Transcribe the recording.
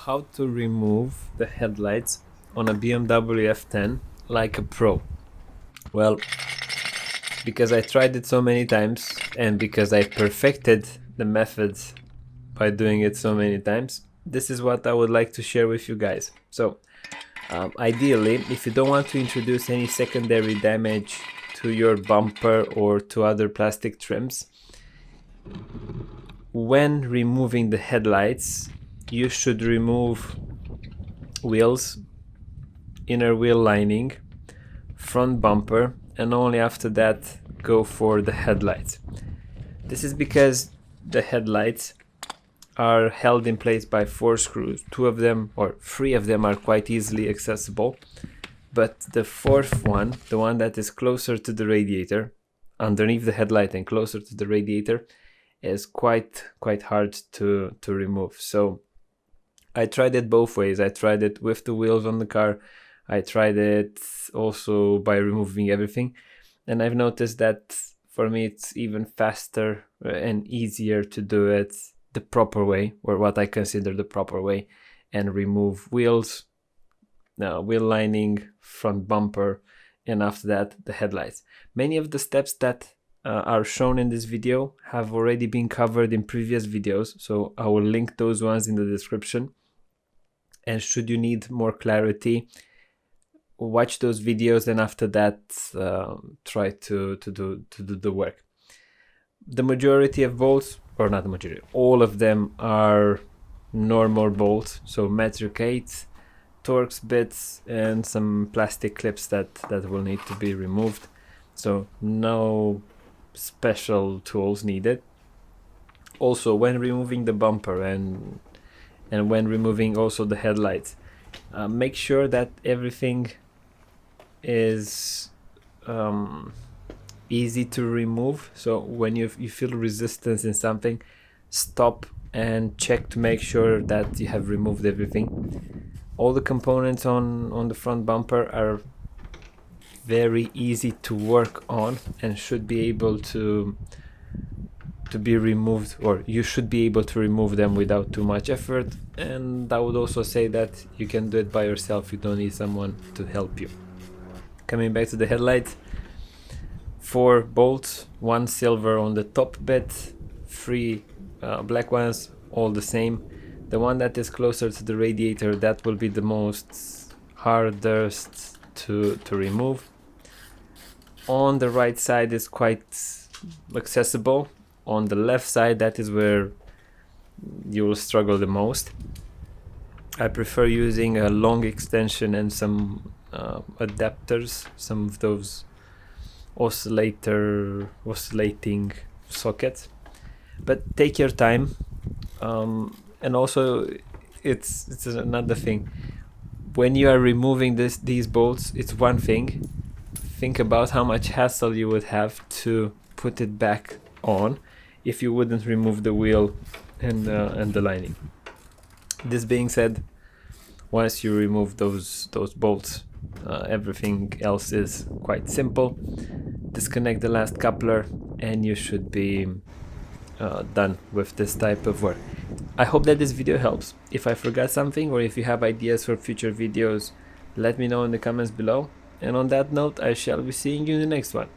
how to remove the headlights on a BMW f10 like a pro. Well, because I tried it so many times and because I perfected the methods by doing it so many times, this is what I would like to share with you guys. So ideally, if you don't want to introduce any secondary damage to your bumper or to other plastic trims, when removing the headlights, you should remove wheels, inner wheel lining, front bumper, and only after that go for the headlights. This is because the headlights are held in place by 4 screws. 2 of them or 3 of them are quite easily accessible, but the 4th one, the one that is closer to the radiator, underneath the headlight and closer to the radiator, is quite hard to remove. So I tried it both ways. I tried it with the wheels on the car. I tried it also by removing everything, and I've noticed that for me it's even faster and easier to do it the proper way, or what I consider the proper way, and remove wheels, wheel lining, front bumper, and after that the headlights. Many of the steps that are shown in this video have already been covered in previous videos, so I will link those ones in the description. And should you need more clarity, watch those videos, and after that try to do the work. The majority of bolts, or not the majority, all of them are normal bolts, so metric 8, Torx bits, and some plastic clips that will need to be removed, so no special tools needed. Also, when removing the bumper and when removing also the headlights, make sure that everything is easy to remove. So when you feel resistance in something, stop and check to make sure that you have removed everything. All the components on the front bumper are very easy to work on and should be able to be removed, or you should be able to remove them without too much effort. And I would also say that you can do it by yourself. You don't need someone to help you. Coming back to the headlight, 4 bolts, 1 silver on the top bit, 3 black ones, all the same. The one that is closer to the radiator, that will be the most hardest to remove. On the right side is quite accessible. On the left side, that is where you will struggle the most. I prefer using a long extension and some adapters, some of those oscillating sockets, but take your time. And also it's another thing, when you are removing these bolts, it's one thing. Think about how much hassle you would have to put it back on if you wouldn't remove the wheel and the lining. This being said, once you remove those bolts, everything else is quite simple. Disconnect the last coupler and you should be done with this type of work. I hope that this video helps. If I forgot something, or if you have ideas for future videos, let me know in the comments below. And on that note, I shall be seeing you in the next one.